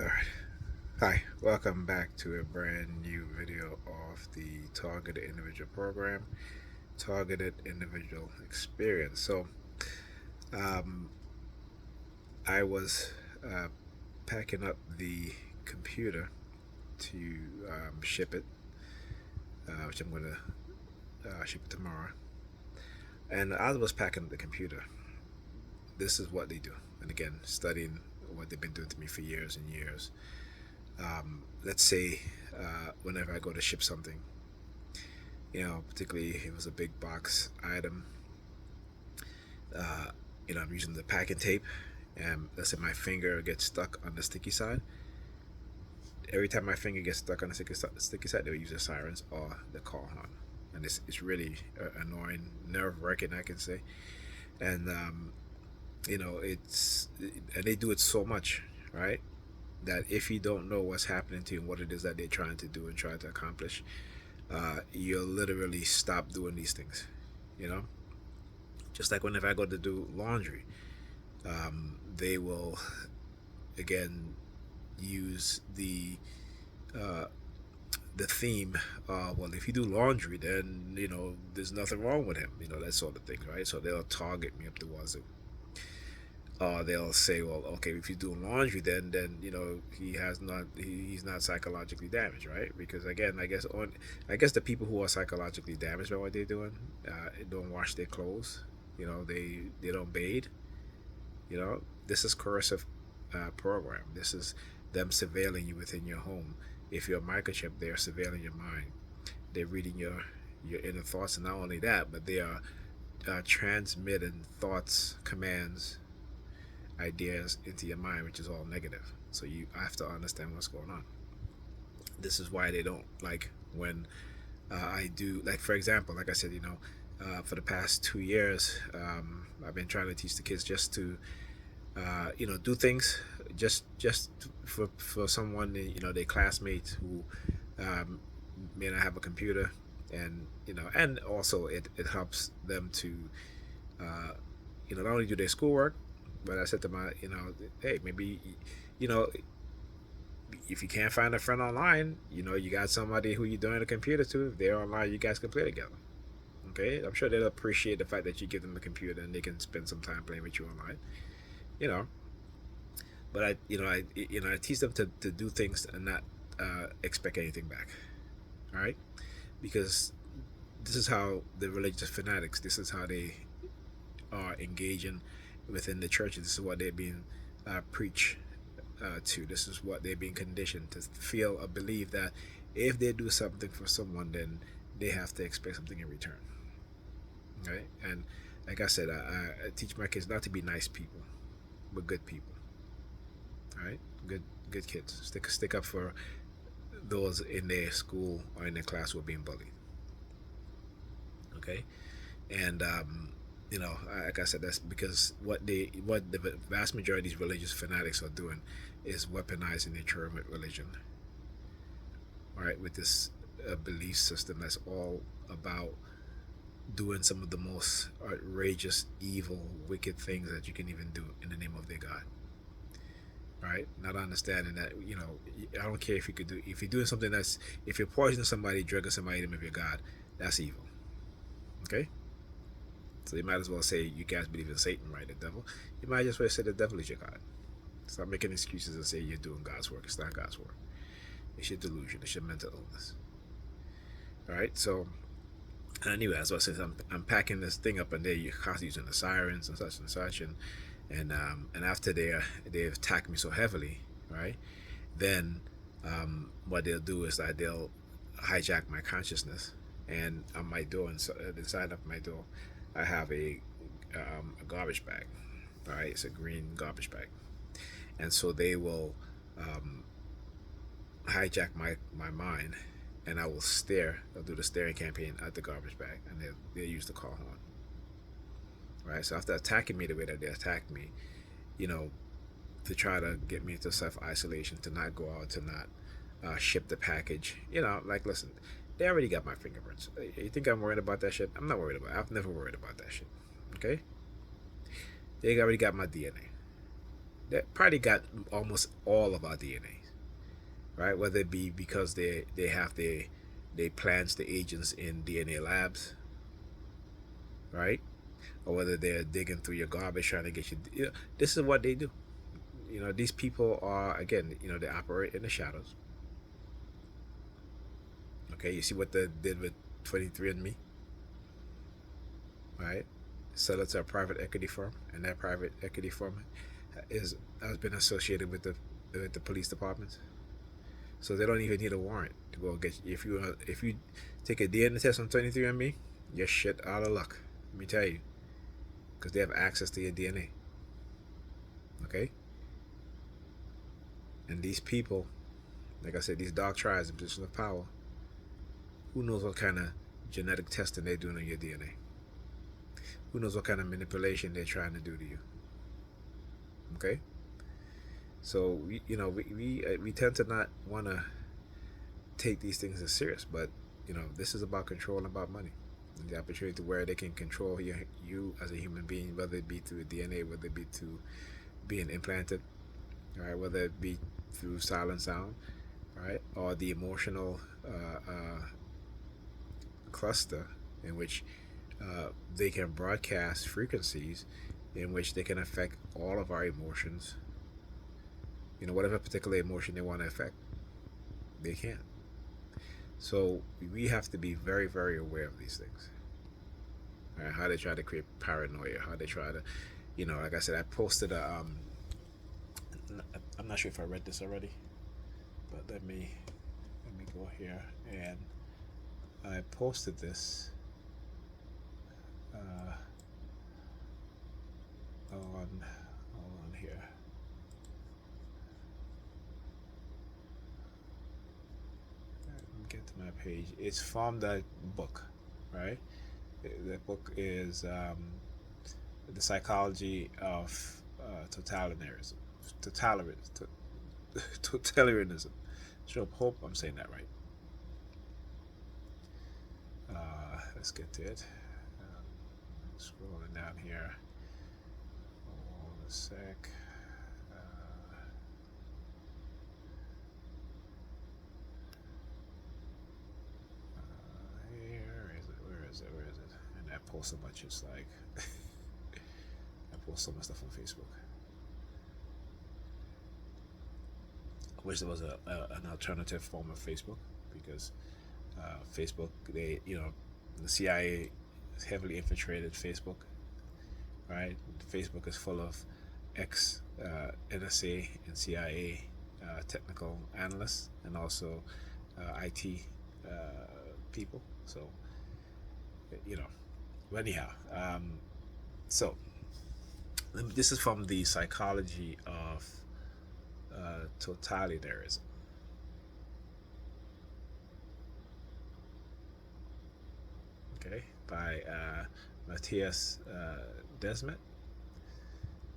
Alright. Hi, welcome back to a brand new video of the Targeted Individual Program, Targeted Individual Experience. Um, I was uh, packing up the computer to ship it, which I'm going to ship it tomorrow. And as I was packing up the computer, this is what they do. And again, studying what they've been doing to me for years and years. Let's say whenever I go to ship something, particularly if it was a big box item, uh, I'm using the packing tape, and let's say my finger gets stuck on the sticky side. Every time my finger gets stuck on the sticky side, they'll use the sirens or the call horn, and it's really annoying, nerve wracking, I can say. And and they do it so much, right? That if you don't know what's happening to you and what it is that they're trying to do and try to accomplish, you'll literally stop doing these things. You know, just like whenever I go to do laundry, they will again use uh, the theme. Well, if you do laundry, then there's nothing wrong with him. That sort of thing, right? So they'll target me up the wazoo. They'll say, well, okay, if you do laundry, then he's not psychologically damaged, right? Because again, I guess the people who are psychologically damaged by what they're doing don't wash their clothes. They don't bathe. This is coercive program. This is them surveilling you within your home. If you're a microchip, they're surveilling your mind. They're reading your inner thoughts, and not only that, but they are transmitting thoughts, commands, ideas into your mind, which is all negative. So you have to understand what's going on. This is why they don't like when I do, like, for example, like I said, for the past 2 years, I've been trying to teach the kids just to, do things just for someone, their classmates who um, may not have a computer, and also it helps them to, uh, not only do their schoolwork, but I said to my, hey, maybe, you know, if you can't find a friend online, you got somebody who you're doing a computer to. If they're online, you guys can play together. Okay, I'm sure they'll appreciate the fact that you give them a computer and they can spend some time playing with you online. You know, but I teach them to do things and not expect anything back. All right, because this is how the religious fanatics. This is how they are engaging within the churches. This is what they're being preached to. This is what they're being conditioned to feel or believe, that if they do something for someone, then they have to expect something in return. Right? And like I said, I teach my kids not to be nice people, but good people. Right? Good kids. Stick up for those in their school or in their class who are being bullied. Okay? And like I said, that's because what the vast majority of these religious fanatics are doing is weaponizing their term with religion. All right, with this belief system that's all about doing some of the most outrageous, evil, wicked things that you can even do in the name of their God. Right? Not understanding that, I don't care if you're doing something if you're poisoning somebody, drugging somebody in the name of your God, that's evil. Okay? So you might as well say you guys believe in Satan, right? The devil. You might just well say the devil is your God. Stop making excuses and say you're doing God's work. It's not God's work. It's your delusion. It's your mental illness. All right. So anyway, as I said, I'm packing this thing up, and you're constantly using the sirens and such, and after they've attacked me so heavily, right? Then what they'll do is that they'll hijack my consciousness, and on my door, and so the side of my door, I have a garbage bag. All right, it's a green garbage bag, and so they will um, hijack my mind, and I will stare. They'll do the staring campaign at the garbage bag, and they'll use the call horn. Right. So after attacking me the way that they attacked me, you know, to try to get me into self isolation, to not go out, to not ship the package. Like, listen, they already got my fingerprints. You think I'm worried about that shit? I'm not worried about it. I've never worried about that shit. Okay? They already got my DNA. that probably got almost all of our DNA, right? Whether it be because they have they plants the agents in DNA labs, right? Or whether they're digging through your garbage trying to get you. You know, this is what they do. You know, these people are, again, you know, they operate in the shadows. Okay, you see what they did with 23andMe, right? Sell it to a private equity firm, and that private equity firm is has been associated with the police departments, so they don't even need a warrant to go get you. If you take a DNA test on 23andMe, you're shit out of luck. Let me tell you, because they have access to your DNA. Okay, and these people, like I said, these dark tribes in position of power, who knows what kind of genetic testing they're doing on your DNA? Who knows what kind of manipulation they're trying to do to you? Okay, so we tend to not want to take these things as serious, but this is about control and about money, and the opportunity to where they can control you as a human being, whether it be through DNA, whether it be through being implanted, right, whether it be through silent sound, right, or the emotional cluster in which they can broadcast frequencies in which they can affect all of our emotions. Whatever particular emotion they want to affect, they can. So we have to be very, very aware of these things. Right? How they try to create paranoia, how they try to, like I said, I posted I'm not sure if I read this already, but let me go here, and I posted this on hold on here. Let me get to my page. It's from that book, right? That book is the psychology of totalitarianism. Totalitarianism. Totalitarianism. So hope I'm saying that right. Let's get to it. Scrolling down here. Hold a sec. Here is it? Where is it? Where is it? And I post so much. It's like I post so much stuff on Facebook. I wish there was an alternative form of Facebook, because Facebook, the CIA heavily infiltrated Facebook, right? Facebook is full of ex NSA and CIA technical analysts, and also IT people. So, you know, but anyhow, so this is from the psychology of totalitarianism. Okay, by Matthias Desmet,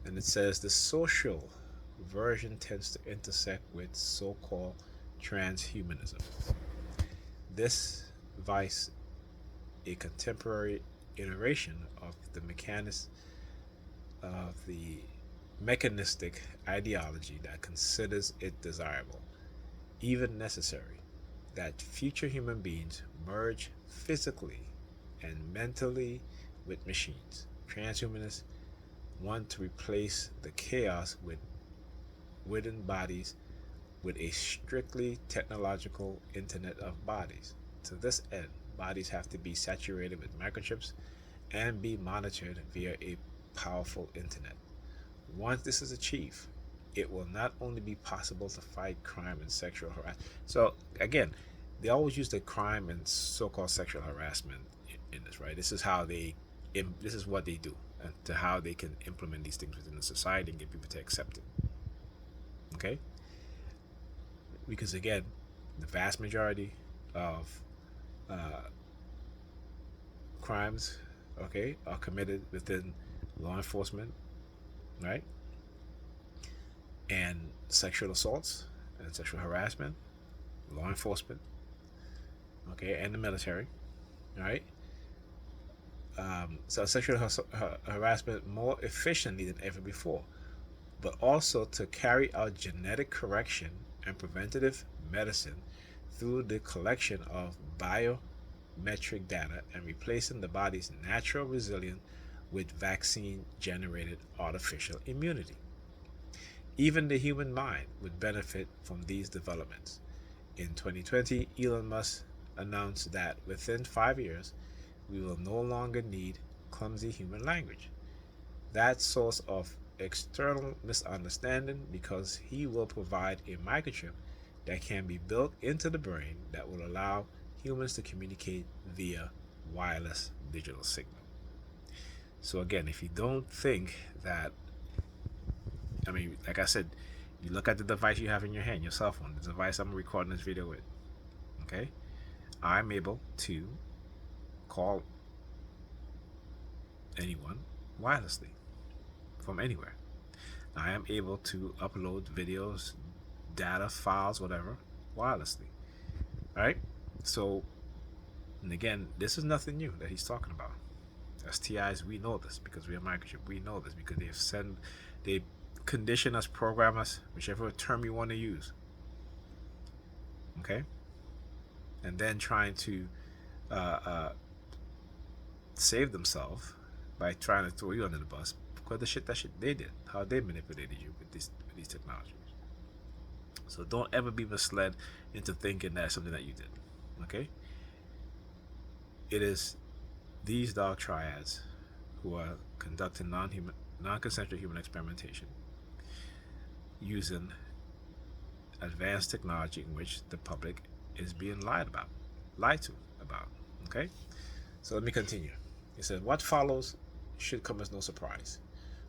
and it says the social version tends to intersect with so-called transhumanism. This vice a contemporary iteration of the mechanics of the mechanistic ideology that considers it desirable, even necessary, that future human beings merge physically and mentally with machines. Transhumanists want to replace the chaos within bodies with a strictly technological internet of bodies. To this end, bodies have to be saturated with microchips and be monitored via a powerful internet. Once this is achieved, it will not only be possible to fight crime and sexual harassment. So again, they always use the crime and so-called sexual harassment in this, right? This is how this is what they do, and to how they can implement these things within the society and get people to accept it. Okay, because again, the vast majority of crimes, okay, are committed within law enforcement, right? And sexual assaults and sexual harassment, law enforcement, okay, and the military, right? So sexual harassment more efficiently than ever before. but also to carry out genetic correction and preventative medicine through the collection of biometric data and replacing the body's natural resilience with vaccine generated artificial immunity. Even the human mind would benefit from these developments. In 2020, Elon Musk announced that within 5 years, we will no longer need clumsy human language. That source of external misunderstanding because he will provide a microchip that can be built into the brain that will allow humans to communicate via wireless digital signal. So again, if you don't think that, I mean, like I said, you look at the device you have in your hand, your cell phone, the device I'm recording this video with. Okay, I'm able to call anyone wirelessly from anywhere. I am able to upload videos, data, files, whatever, wirelessly. All right. So, and again, this is nothing new that he's talking about. STIs, we know this because we are microchip. We know this because they condition us, program us, whichever term you want to use. Okay. And then trying to save themselves by trying to throw you under the bus because that shit they did, how they manipulated you with these technologies. So don't ever be misled into thinking that's something that you did. Okay? It is these dog triads who are conducting non-consensual human experimentation using advanced technology in which the public is being lied to about. Okay? So let me continue. He said, what follows should come as no surprise.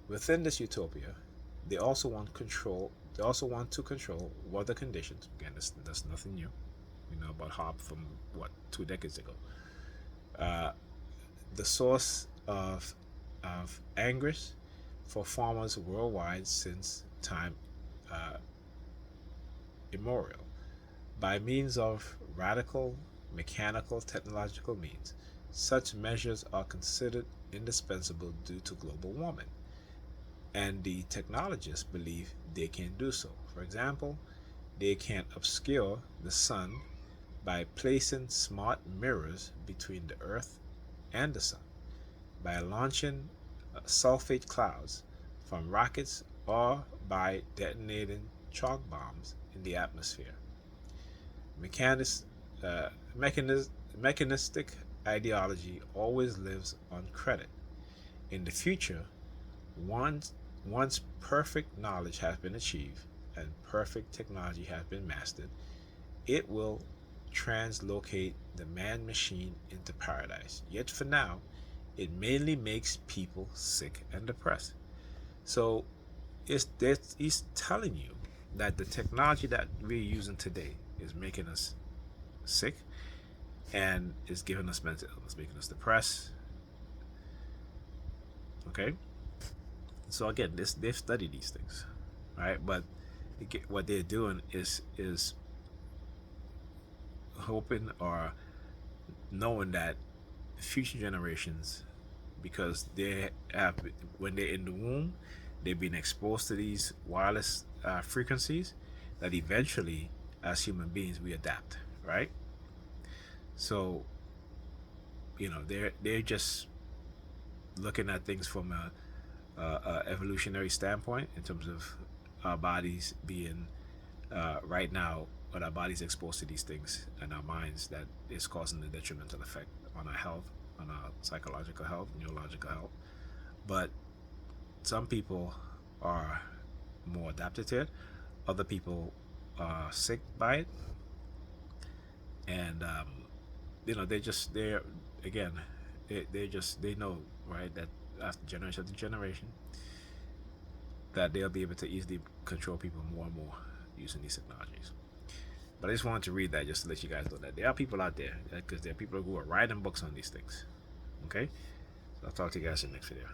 Within this utopia, they also want control. They also want to control weather conditions. Again, that's nothing new. We know about HARP from 2 decades ago. The source of anguish for farmers worldwide since time immemorial. By means of radical mechanical technological means, such measures are considered indispensable due to global warming, and the technologists believe they can do so. For example, they can obscure the sun by placing smart mirrors between the earth and the sun, by launching sulfate clouds from rockets, or by detonating chalk bombs in the atmosphere. Uh, mechanistic ideology always lives on credit. In the future, once perfect knowledge has been achieved and perfect technology has been mastered, it will translocate the man machine into paradise. Yet for now, it mainly makes people sick and depressed. So he's telling you that the technology that we're using today is making us sick and is giving us mental illness, making us depressed. Okay? So again, they've studied these things, right? But what they're doing is hoping or knowing that future generations, because they have, when they're in the womb, they've been exposed to these wireless frequencies, that eventually, as human beings, we adapt, right? So, they're just looking at things from a evolutionary standpoint in terms of our bodies being right now, when our bodies exposed to these things and our minds, that is causing a detrimental effect on our health, on our psychological health, neurological health. But some people are more adapted to it. Other people are sick by it, and they're again, they know, right, that after generation after generation, that they'll be able to easily control people more and more using these technologies. But I just wanted to read that just to let you guys know that there are people out there, because there are people who are writing books on these things. Okay, so I'll talk to you guys in the next video.